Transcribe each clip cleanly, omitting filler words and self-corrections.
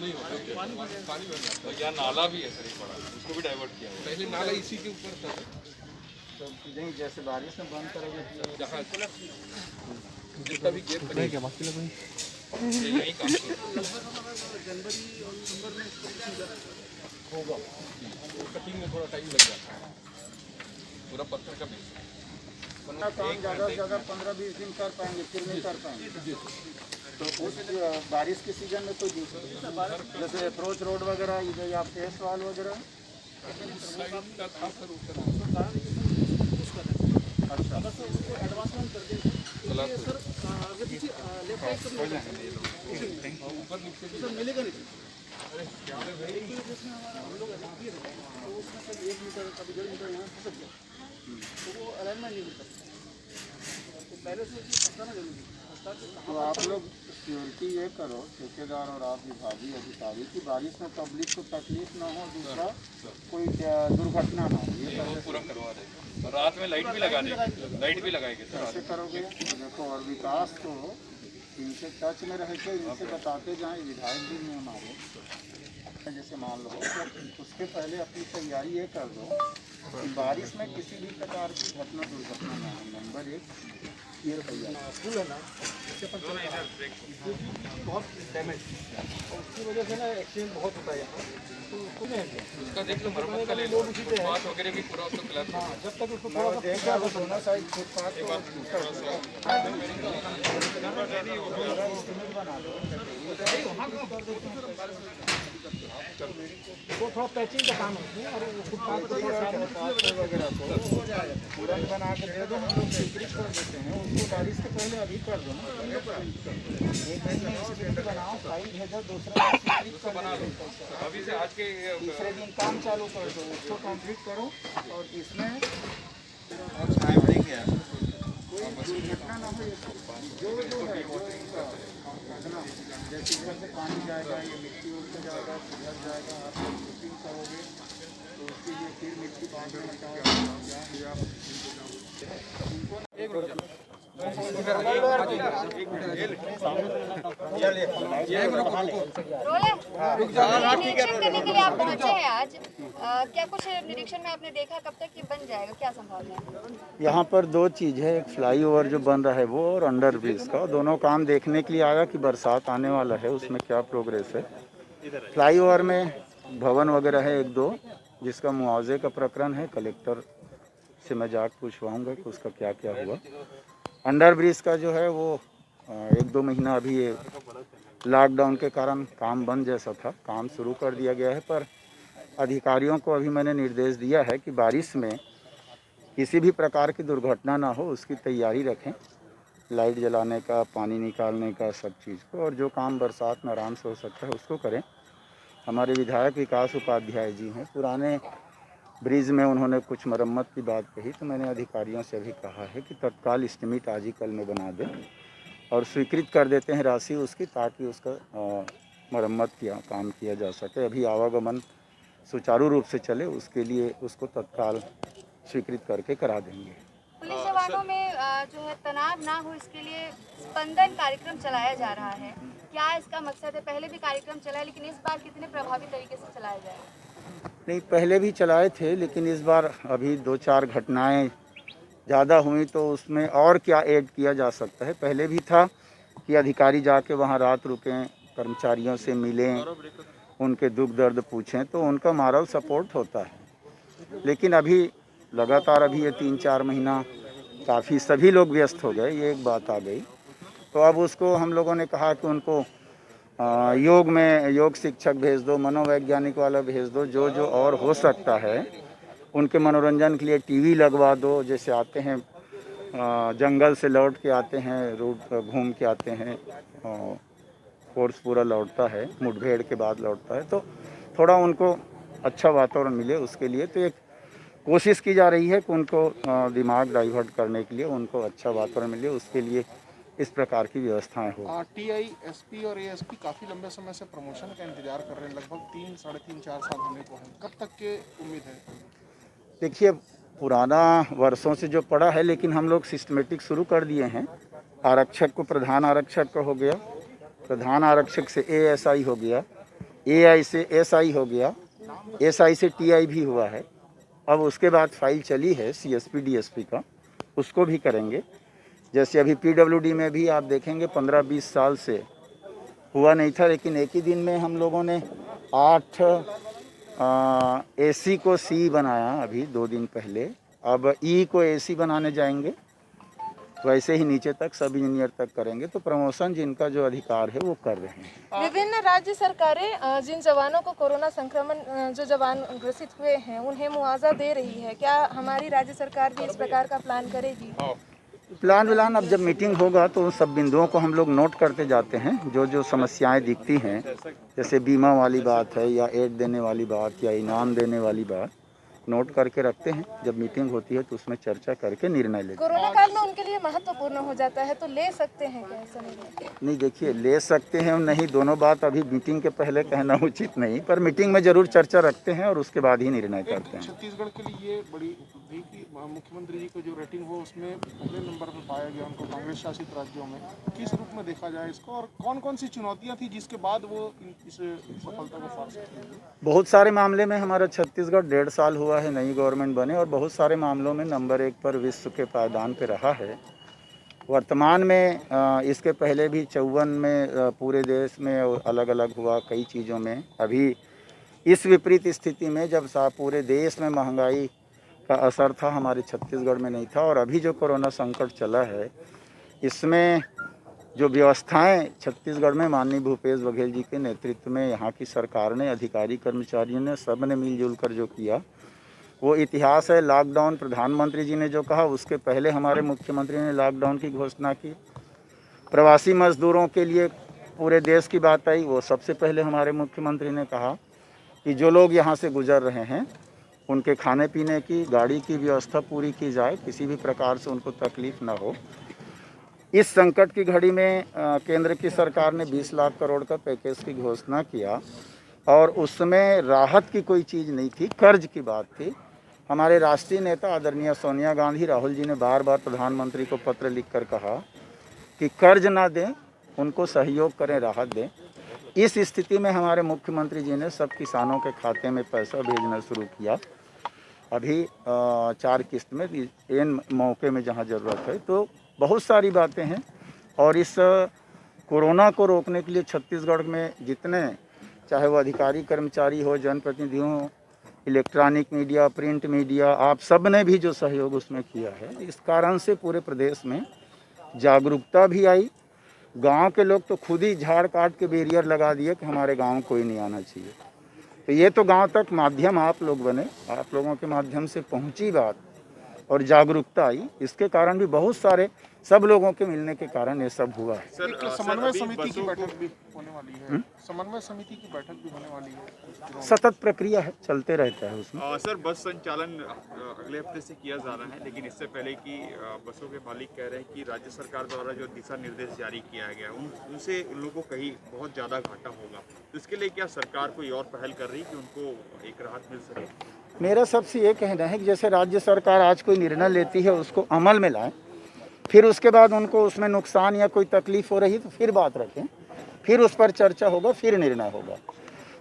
नहीं होता, पानी भर जाता है। यहाँ नाला भी है सर एक बड़ा, उसको भी डाइवर्ट किया हुआ। पहले नाला इसी के ऊपर था, तो नहीं जैसे बारिश में बंद करोगे जहाँ जितना भी गेट नहीं क्या बाकी लोग यही काम जनवरी और दिसंबर में होगा। कटिंग में थोड़ा टाइम लग जाता है, पूरा पत्थर का बेस है। काम ज़्यादा से ज़्यादा 15-20 दिन कर पाएंगे, फिर नहीं कर पाएंगे। तो उस बारिश के सीजन में कोई जैसे अप्रोच रोड वगैरह इधर या फेस वाल वगैरह अच्छा एडवांसमेंट कर दें सर, आगे पीछे लेफ्ट राइट सर मिलेगा नहीं। जिसमें हमारा हम लोग अभी है तो उसमें कभी 1 मीटर कभी 1.5 मीटर यहाँ खसक गया तो वो अलाइनमेंट नहीं मिलता, तो पहले से बताना जरूरी है। तो आप लोग सिक्योरिटी ये करो, ठेकेदार और आप विभागीय अधिकारी की बारिश में पब्लिक को तकलीफ ना हो, दूसरा कोई दुर्घटना ना हो, ये पूरा करवा देंगे। और रात में लाइट भी लगा देंगे, लाइट भी लगाएंगे सर। कैसे करोगे? देखो और विकास तो इनसे टच में रह के इनसे बताते जाएँ, विधायक भी में हमारे जैसे मान लो तो उसके पहले अपनी तैयारी ये कर दो कि बारिश में किसी भी प्रकार की घटना दुर्घटना ना हो। नंबर 1 ये रुपया स्कूल है ना, इससे बहुत डैमेज और उसकी वजह से ना एक्सीडेंट बहुत होता है यहाँ, तो उसको नहीं उसका देख लो, मरम्मत का ले लो, फुटपाथ वगैरह भी पूरा उसको क्लैप हाँ, जब तक उसको थोड़ा सा देखा वो दोनों साइड फुटपाथ को बना दो, वो थोड़ा पैचिंग का काम है और वो फुटपाथ वगैरह को तुरंत बना के दे दो, हम लोग स्वीकृत कर देते हैं उसको। बारिश के पहले अभी कर दो ना, 1 महीने स्वीकृत बनाओ, फाइल भेजो, दूसरा स्वीकृत बना दो, अभी से आज के तीसरे दिन काम चालू कर दो, उसको कंप्लीट करो। और इसमें कोई दुर्घटना ना हो, जो है जैसे इधर से पानी जाएगा, ये मिट्टी उड़ जाएगा, सुधर जाएगा, आप लोग शूटिंग करोगे तो उसके लिए फिर मिट्टी बांध में निरीक्षण करने के लिए आप पहुंचे हैं आज, क्या कुछ निरीक्षण में आपने देखा, कब तक ये बन जाएगा, क्या संभावना है? यहाँ पर 2 चीज़ है, एक फ्लाईओवर जो बन रहा है वो, और अंडर ब्रिज का। दोनों काम देखने के लिए आया कि बरसात आने वाला है, उसमें क्या प्रोग्रेस है। फ्लाईओवर में भवन वगैरह है 1-2 जिसका मुआवजे का प्रकरण है, कलेक्टर से मैं जाकर पूछवाऊँगा कि उसका क्या क्या हुआ। अंडर ब्रिज का जो है वो 1-2 महीना अभी ये लॉकडाउन के कारण काम बंद जैसा था, काम शुरू कर दिया गया है, पर अधिकारियों को अभी मैंने निर्देश दिया है कि बारिश में किसी भी प्रकार की दुर्घटना ना हो, उसकी तैयारी रखें, लाइट जलाने का, पानी निकालने का, सब चीज़ को, और जो काम बरसात में आराम से हो सकता है उसको करें। हमारे विधायक विकास उपाध्याय जी हैं, पुराने ब्रिज में उन्होंने कुछ मरम्मत की बात कही, तो मैंने अधिकारियों से अभी कहा है कि तत्काल एस्टीमेट आज ही कल में बना दें और स्वीकृत कर देते हैं राशि उसकी, ताकि उसका मरम्मत काम किया जा सके। अभी आवागमन सुचारू रूप से चले, उसके लिए उसको तत्काल स्वीकृत करके करा देंगे। पुलिस जवानों में जो है तनाव ना हो, इसके लिए स्पंदन कार्यक्रम चलाया जा रहा है, क्या इसका मकसद है? पहले भी कार्यक्रम चला है, लेकिन इस बार कितने प्रभावी तरीके से चलाया जाएगा? नहीं, पहले भी चलाए थे, लेकिन इस बार अभी 2-4 घटनाएं ज़्यादा हुई, तो उसमें और क्या ऐड किया जा सकता है। पहले भी था कि अधिकारी जाके वहाँ रात रुकें, कर्मचारियों से मिलें, उनके दुख दर्द पूछें, तो उनका मॉरल सपोर्ट होता है। लेकिन अभी लगातार अभी ये 3-4 महीना काफ़ी सभी लोग व्यस्त हो गए, ये एक बात आ गई। तो अब उसको हम लोगों ने कहा कि उनको योग शिक्षक भेज दो, मनोवैज्ञानिक वाला भेज दो, जो जो और हो सकता है उनके मनोरंजन के लिए टीवी लगवा दो। जैसे आते हैं जंगल से लौट के आते हैं, रूट घूम के आते हैं, कोर्स पूरा लौटता है, मुठभेड़ के बाद लौटता है, तो थोड़ा उनको अच्छा वातावरण मिले, उसके लिए तो एक कोशिश की जा रही है कि उनको दिमाग डाइवर्ट करने के लिए उनको अच्छा वातावरण मिले, उसके लिए इस प्रकार की व्यवस्थाएं हो। आरटीआई, एसपी और एएसपी काफ़ी लंबे समय से प्रमोशन का इंतजार कर रहे हैं, लगभग 3, साढ़े 3, 4 साल होने को हैं, कब तक के उम्मीद है? देखिए, पुराना वर्षों से जो पड़ा है, लेकिन हम लोग सिस्टमेटिक शुरू कर दिए हैं। आरक्षक को प्रधान आरक्षक का हो गया, प्रधान आरक्षक से एएसआई हो गया, AI से SI हो गया, SI से TI भी हुआ है। अब उसके बाद फाइल चली है CSP DSP का, उसको भी करेंगे। जैसे अभी PWD में भी आप देखेंगे 15-20 साल से हुआ नहीं था, लेकिन एक ही दिन में हम लोगों ने 8 AC को C बनाया अभी 2 दिन पहले। अब E को AC बनाने जाएंगे, वैसे ही नीचे तक सब इंजीनियर तक करेंगे। तो प्रमोशन जिनका जो अधिकार है वो कर रहे हैं। विभिन्न राज्य सरकारें जिन जवानों को कोरोना संक्रमण जो जवान ग्रसित हुए हैं उन्हें मुआवजा दे रही है, क्या हमारी राज्य सरकार भी इस प्रकार का प्लान करेगी? प्लान अब जब मीटिंग होगा तो उन सब बिंदुओं को हम लोग नोट करते जाते हैं। जो जो समस्याएं दिखती हैं, जैसे बीमा वाली बात है या एड देने वाली बात या इनाम देने वाली बात, नोट करके रखते हैं। जब मीटिंग होती है तो उसमें चर्चा करके निर्णय लेते हैं। कोरोना काल में उनके लिए महत्वपूर्ण हो जाता है, तो ले सकते हैं क्या ऐसा निर्णय? नहीं, देखिए, ले सकते हैं और नहीं, दोनों बात अभी मीटिंग के पहले कहना उचित नहीं, पर मीटिंग में जरूर चर्चा रखते हैं और उसके बाद ही निर्णय करते हैं। छत्तीसगढ़ के लिए ये बड़ी उपलब्धि कि मुख्यमंत्री जी को जो रेटिंग हो उसमें पहले नंबर पर पाया गया उनको कांग्रेस शासित राज्यों में। किस रूप में देखा जाए इसको, और कौन कौन सी चुनौतियां थी जिसके बाद वो इस सफलता को पा सके? बहुत सारे मामले में हमारा छत्तीसगढ़ 1.5 साल हुआ है नई गवर्नमेंट बने, और बहुत सारे मामलों में नंबर 1 पर विश्व के पायदान पे रहा है। वर्तमान में इसके पहले भी 54 में पूरे देश में अलग अलग हुआ कई चीज़ों में। अभी इस विपरीत स्थिति में जब पूरे देश में महंगाई का असर था, हमारे छत्तीसगढ़ में नहीं था। और अभी जो कोरोना संकट चला है, इसमें जो व्यवस्थाएं छत्तीसगढ़ में माननीय भूपेश बघेल जी के नेतृत्व में यहाँ की सरकार ने, अधिकारी कर्मचारियों ने, सब ने मिलजुल कर जो किया वो इतिहास है। लॉकडाउन प्रधानमंत्री जी ने जो कहा, उसके पहले हमारे मुख्यमंत्री ने लॉकडाउन की घोषणा की। प्रवासी मजदूरों के लिए पूरे देश की बात आई, वो सबसे पहले हमारे मुख्यमंत्री ने कहा कि जो लोग यहाँ से गुजर रहे हैं उनके खाने पीने की, गाड़ी की व्यवस्था पूरी की जाए, किसी भी प्रकार से उनको तकलीफ ना हो। इस संकट की घड़ी में केंद्र की सरकार ने 20 लाख करोड़ का पैकेज की घोषणा किया, और उसमें राहत की कोई चीज़ नहीं थी, कर्ज की बात थी। हमारे राष्ट्रीय नेता आदरणीय सोनिया गांधी, राहुल जी ने बार बार प्रधानमंत्री को पत्र लिखकर कहा कि कर्ज ना दें, उनको सहयोग करें, राहत दें। इस स्थिति में हमारे मुख्यमंत्री जी ने सब किसानों के खाते में पैसा भेजना शुरू किया। अभी 4 किस्त में इन मौके में जहां ज़रूरत है। तो बहुत सारी बातें हैं, और इस कोरोना को रोकने के लिए छत्तीसगढ़ में जितने, चाहे वो अधिकारी कर्मचारी हो, जनप्रतिनिधि हो, इलेक्ट्रॉनिक मीडिया, प्रिंट मीडिया, आप सब ने भी जो सहयोग उसमें किया है, इस कारण से पूरे प्रदेश में जागरूकता भी आई। गांव के लोग तो खुद ही झाड़ काट के बैरियर लगा दिए कि हमारे गांव कोई नहीं आना चाहिए। तो ये तो गांव तक माध्यम आप लोग बने, आप लोगों के माध्यम से पहुंची बात और जागरूकता आई। इसके कारण भी बहुत सारे सब लोगों के मिलने के कारण ये सब हुआ है। एक समन्वय समिति की बैठक भी होने वाली है, समन्वय समिति की बैठक भी होने वाली है। सतत प्रक्रिया है, चलते रहता है उसमें। सर, बस संचालन अगले हफ्ते से किया जा रहा है, लेकिन इससे पहले कि बसों के मालिक कह रहे हैं कि राज्य सरकार द्वारा जो दिशा निर्देश जारी किया गया उनसे उन लोगों को कहीं बहुत ज़्यादा घाटा होगा। तो इसके लिए क्या सरकार कोई और पहल कर रही है कि उनको एक राहत मिल सके? मेरा सबसे ये कहना है कि जैसे राज्य सरकार आज कोई निर्णय लेती है उसको अमल में लाएं, फिर उसके बाद उनको उसमें नुकसान या कोई तकलीफ हो रही तो फिर बात रखें, फिर उस पर चर्चा होगा, फिर निर्णय होगा।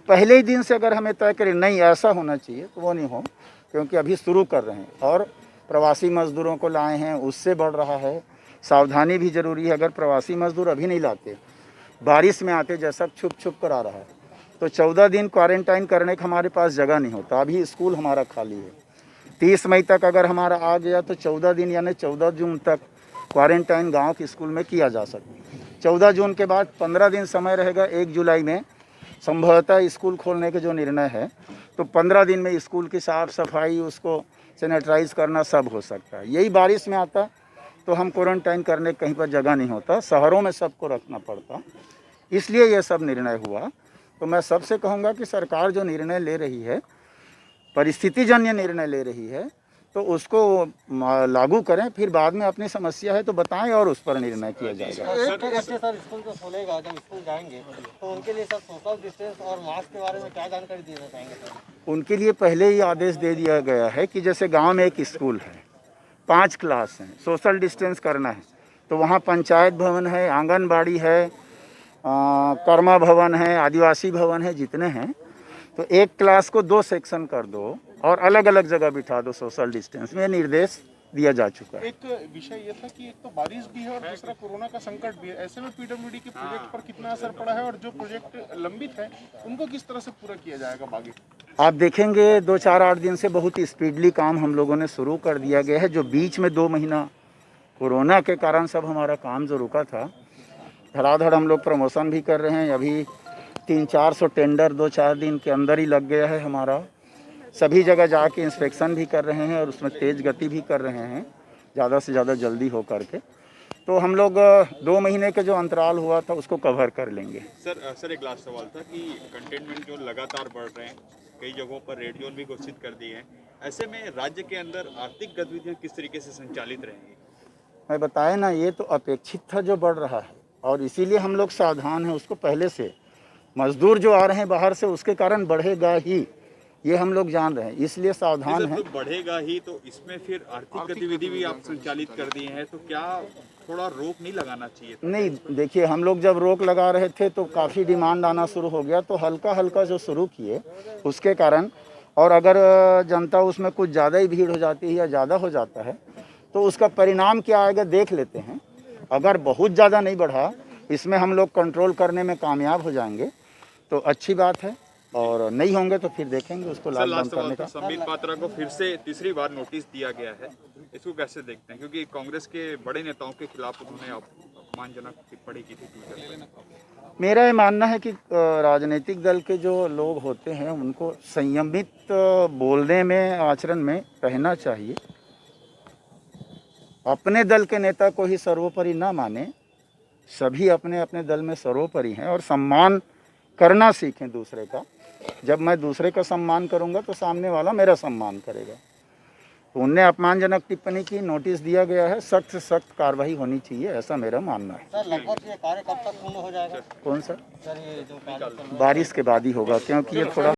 पहले ही दिन से अगर हमें तय करें नहीं ऐसा होना चाहिए तो वो नहीं हो, क्योंकि अभी शुरू कर रहे हैं और प्रवासी मजदूरों को लाए हैं, उससे बढ़ रहा है। सावधानी भी ज़रूरी है। अगर प्रवासी मजदूर अभी नहीं लाते, बारिश में आते, जैसा छुप छुप कर आ रहा है, तो 14 दिन क्वारंटाइन करने का हमारे पास जगह नहीं होता। अभी स्कूल हमारा खाली है। 30 मई तक अगर हमारा आ गया तो 14 दिन यानी 14 जून तक क्वारंटाइन गांव के स्कूल में किया जा सकता है। 14 जून के बाद 15 दिन समय रहेगा। 1 जुलाई में संभवतः स्कूल खोलने के जो निर्णय है, तो 15 दिन में स्कूल की साफ़ सफाई, उसको सैनिटाइज करना सब हो सकता है। यही बारिश में आता तो हम क्वारंटाइन करने कहीं पर जगह नहीं होता, शहरों में सबको रखना पड़ता, इसलिए ये सब निर्णय हुआ। तो मैं सबसे कहूँगा कि सरकार जो निर्णय ले रही है, परिस्थितिजन्य निर्णय ले रही है, तो उसको लागू करें, फिर बाद में अपनी समस्या है तो बताएं और उस पर निर्णय किया जाएगा। सर, स्कूल जो खोलेगा, जब स्कूल जाएंगे तो उनके लिए सर सोशल डिस्टेंस और मास्क के बारे में क्या जानकारी देना चाहेंगे सर? उनके लिए पहले ही आदेश दे दिया गया है कि जैसे गांव में एक स्कूल है, 5 क्लास हैं, सोशल डिस्टेंस करना है, तो वहाँ पंचायत भवन है, आंगनबाड़ी है, कर्मा भवन है, आदिवासी भवन है, जितने हैं, तो एक क्लास को 2 सेक्शन कर दो और अलग अलग जगह बिठा दो सोशल डिस्टेंस में, निर्देश दिया जा चुका है। एक विषय ये था कि एक तो बारिश भी है और दूसरा कोरोना का संकट भी है, ऐसे में पीडब्ल्यूडी के प्रोजेक्ट पर कितना असर पड़ा है और जो प्रोजेक्ट लंबित है उनको किस तरह से पूरा किया जाएगा बाकी? आप देखेंगे 2-4-8 दिन से बहुत स्पीडली काम हम लोगों ने शुरू कर दिया गया है। जो बीच में 2 महीना कोरोना के कारण सब हमारा काम जो रुका था, धड़ाधड़ हम लोग प्रमोशन भी कर रहे हैं। अभी 300-400 टेंडर 2-4 दिन के अंदर ही लग गया है हमारा। सभी जगह जाके इंस्पेक्शन भी कर रहे हैं और उसमें तेज़ गति भी कर रहे हैं, ज़्यादा से ज़्यादा जल्दी हो करके। तो हम लोग 2 महीने का जो अंतराल हुआ था उसको कवर कर लेंगे। सर एक लास्ट सवाल था कि कंटेनमेंट जोन लगातार बढ़ रहे हैं, कई जगहों पर रेड जोन भी घोषित कर दिए हैं, ऐसे में राज्य के अंदर आर्थिक गतिविधियां किस तरीके से संचालित रहेंगी? मैं बताया ना, ये तो अपेक्षित था जो बढ़ रहा है और इसीलिए हम लोग सावधान हैं। उसको पहले से मजदूर जो आ रहे हैं बाहर से, उसके कारण बढ़ेगा ही, ये हम लोग जान रहे हैं, इसलिए सावधान हैं। तो बढ़ेगा ही, तो इसमें फिर आर्थिक गतिविधि भी आप संचालित कर दिए हैं, तो क्या थोड़ा रोक नहीं लगाना चाहिए? नहीं, देखिए हम लोग जब रोक लगा रहे थे तो काफ़ी डिमांड आना शुरू हो गया, तो हल्का हल्का जो शुरू किए उसके कारण, और अगर जनता उसमें कुछ ज़्यादा ही भीड़ हो जाती है या ज़्यादा हो जाता है तो उसका परिणाम क्या आएगा देख लेते हैं। अगर बहुत ज़्यादा नहीं बढ़ा, इसमें हम लोग कंट्रोल करने में कामयाब हो जाएंगे तो अच्छी बात है, और नहीं होंगे तो फिर देखेंगे उसको लॉकडाउन करने का। संबित पात्रा को फिर से तीसरी बार नोटिस दिया गया है, इसको कैसे देखते हैं? क्योंकि कांग्रेस के बड़े नेताओं के खिलाफ उन्होंने अपमानजनक टिप्पणी की थी ट्विटर पर। मेरा ये मानना है कि राजनीतिक दल के जो लोग होते हैं उनको संयमित बोलने में, आचरण में रहना चाहिए। अपने दल के नेता को ही सर्वोपरि ना माने, सभी अपने अपने दल में सर्वोपरि हैं और सम्मान करना सीखें दूसरे का। जब मैं दूसरे का सम्मान करूंगा तो सामने वाला मेरा सम्मान करेगा। तो उनने अपमानजनक टिप्पणी की, नोटिस दिया गया है, सख्त से सख्त कार्रवाई होनी चाहिए, ऐसा मेरा मानना है। सर लगभग ये कार्य कब तक पूर्ण हो जाएगा? कौन सा? सर ये जो कार्य बारिश के बाद ही होगा, क्योंकि ये थोड़ा